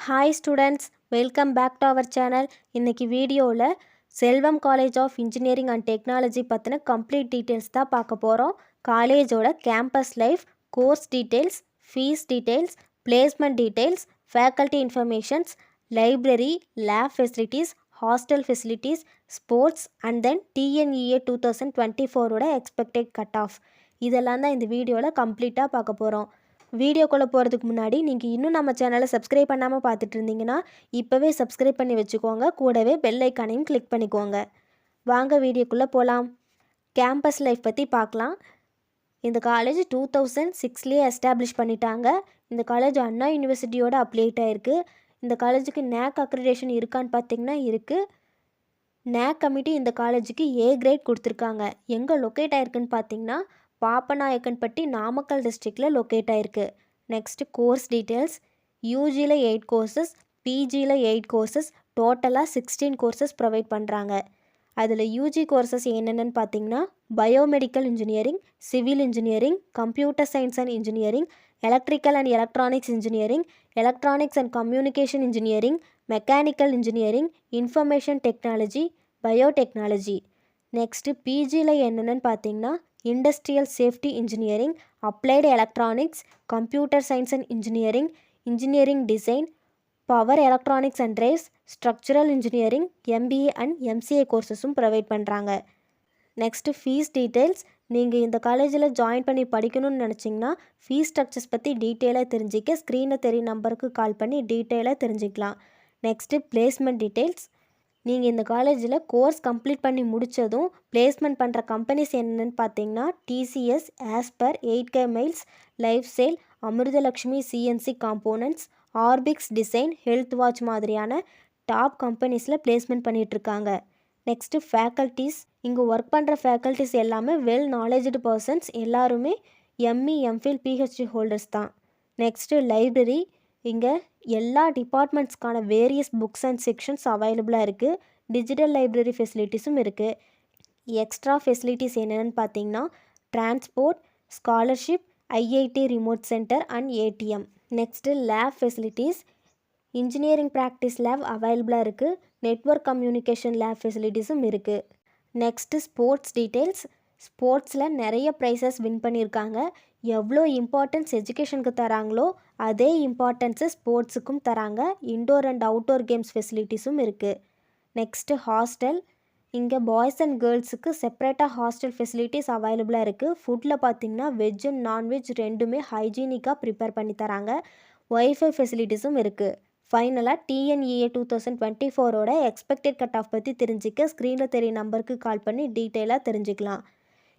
Hi students, welcome back to our channel. இன்னைக்கு வீடியோவில் Selvam college of engineering and technology பற்றின complete details தான் பார்க்க போகிறோம். காலேஜோட campus life, course details, fees details, placement details, faculty informations, library, lab facilities, hostel facilities, sports and then TNEA 2024ஓட expected cut off இதெல்லாம் தான் இந்த வீடியோவில் கம்ப்ளீட்டாக பார்க்க போகிறோம். வீடியோக்குள்ளே போகிறதுக்கு முன்னாடி நீங்கள் இன்னும் நம்ம சேனலை சப்ஸ்கிரைப் பண்ணாமல் பார்த்துட்டு இருந்தீங்கன்னா இப்போவே சப்ஸ்கிரைப் பண்ணி வச்சுக்கோங்க. கூடவே பெல் ஐக்கானையும் கிளிக் பண்ணிக்கோங்க. வாங்க வீடியோக்குள்ளே போகலாம். கேம்பஸ் லைஃப் பற்றி பார்க்கலாம். இந்த காலேஜ் 2006 எஸ்டாப்ளிஷ் பண்ணிட்டாங்க. இந்த காலேஜ் அண்ணா யூனிவர்சிட்டியோட அப்ளேட் ஆகிருக்கு. இந்த காலேஜுக்கு நேக் அக்ரிடேஷன் இருக்கான்னு பார்த்தீங்கன்னா இருக்குது. நேக் கமிட்டி இந்த காலேஜுக்கு ஏ கிரேட் கொடுத்துருக்காங்க. எங்கே லொக்கேட் ஆகிருக்குன்னு பார்த்தீங்கன்னா பாப்பநாயக்கன்பட்டி, நாமக்கல் டிஸ்ட்ரிக்டில் லொக்கேட் ஆகிருக்கு. Next course details. யூஜியில் 8 கோர்சஸ், பிஜியில் 8 கோர்சஸ், டோட்டலாக 16 கோர்சஸ் ப்ரொவைட் பண்ணுறாங்க. அதில் யூஜி கோர்சஸ் என்னென்னு பார்த்தீங்கன்னா biomedical engineering, civil engineering, computer science and engineering, electrical and electronics engineering, electronics and communication engineering, mechanical engineering, information technology, biotechnology. Next பிஜியில் என்னென்னு பார்த்தீங்கன்னா industrial safety engineering, applied electronics, computer science and engineering, engineering design, power electronics and drives, structural engineering, MBA and MCA கோர்சஸும் provide பண்ணுறாங்க. Next fees details. நீங்கள் இந்த காலேஜில் join பண்ணி படிக்கணும்னு நினச்சிங்கன்னா ஃபீஸ் ஸ்ட்ரக்சர்ஸ் பற்றி டீட்டெயிலாக தெரிஞ்சிக்க ஸ்க்ரீனில் தெரிய நம்பருக்கு கால் பண்ணி டீட்டெயிலாக தெரிஞ்சுக்கலாம். Next placement details. நீங்கள் இந்த காலேஜில் கோர்ஸ் கம்ப்ளீட் பண்ணி முடித்ததும் பிளேஸ்மெண்ட் பண்ணுற கம்பெனிஸ் என்னென்னு பார்த்தீங்கன்னா டிசிஎஸ், ஆஸ்பர், 8K miles, life style, Amirthalakshmi CNC components, Orbix design, health watch மாதிரியான டாப் கம்பெனிஸில் பிளேஸ்மெண்ட் பண்ணிகிட்ருக்காங்க. Next faculties. இங்கே ஒர்க் பண்ணுற ஃபேக்கல்ட்டிஸ் எல்லாமே வெல் நாலேஜ்டு பர்சன்ஸ். எல்லாருமே எம்இ, எம்ஃபில், பிஹெச்டி ஹோல்டர்ஸ் தான். Next library. இங்கே எல்லா டிபார்ட்மெண்ட்ஸ்க்கான வேரியஸ் புக்ஸ் அண்ட் செக்ஷன்ஸ் அவைலபிளாக இருக்குது. டிஜிட்டல் லைப்ரரி ஃபெசிலிட்டிஸும் இருக்குது. எக்ஸ்ட்ரா ஃபெசிலிட்டிஸ் என்னென்னு பார்த்தீங்கன்னா transport, scholarship, IIT remote centre and ATM. Next lab facilities. Engineering practice lab அவைலபிளாக இருக்குது. நெட்வொர்க் கம்யூனிகேஷன் லேப் ஃபெசிலிட்டிஸும் இருக்குது. Next sports details. ஸ்போர்ட்ஸில் நிறைய ப்ரைஸஸ் வின் பண்ணியிருக்காங்க. எவ்வளோ இம்பார்ட்டன்ஸ் எஜுகேஷனுக்கு தராங்களோ அதே இம்பார்ட்டன்ஸை ஸ்போர்ட்ஸுக்கும் தராங்க. இன்டோர் அண்ட் அவுட்டோர் கேம்ஸ் ஃபெசிலிட்டிஸும் இருக்குது. Next hostel. இங்கே பாய்ஸ் அண்ட் கேர்ள்ஸுக்கு செப்பரேட்டாக ஹாஸ்டல் ஃபெசிலிட்டிஸ் அவைலபிளாக இருக்குது. ஃபுட்டில் பார்த்திங்கன்னா வெஜ் அண்ட் நான்வெஜ் ரெண்டுமே ஹைஜீனிக்காக ப்ரிப்பேர் பண்ணி தராங்க. ஒய்ஃபை ஃபெசிலிட்டிஸும் இருக்குது. ஃபைனலாக டிஎன்இஏ 2024ஓட எக்ஸ்பெக்டட் கட் ஆஃப் பற்றி தெரிஞ்சிக்க ஸ்க்ரீனில் தெரிய நம்பருக்கு கால் பண்ணி டீட்டெயிலாக தெரிஞ்சுக்கலாம்.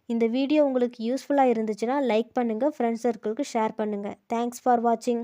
இந்த வீடியோ உங்களுக்கு யூஸ்ஃபுல்லாக இருந்துச்சுன்னா லைக் பண்ணுங்கள், ஃப்ரெண்ட்ஸ் சர்க்கிளுக்கு ஷேர் பண்ணுங்கள். தேங்க்ஸ் ஃபார் வாட்சிங்.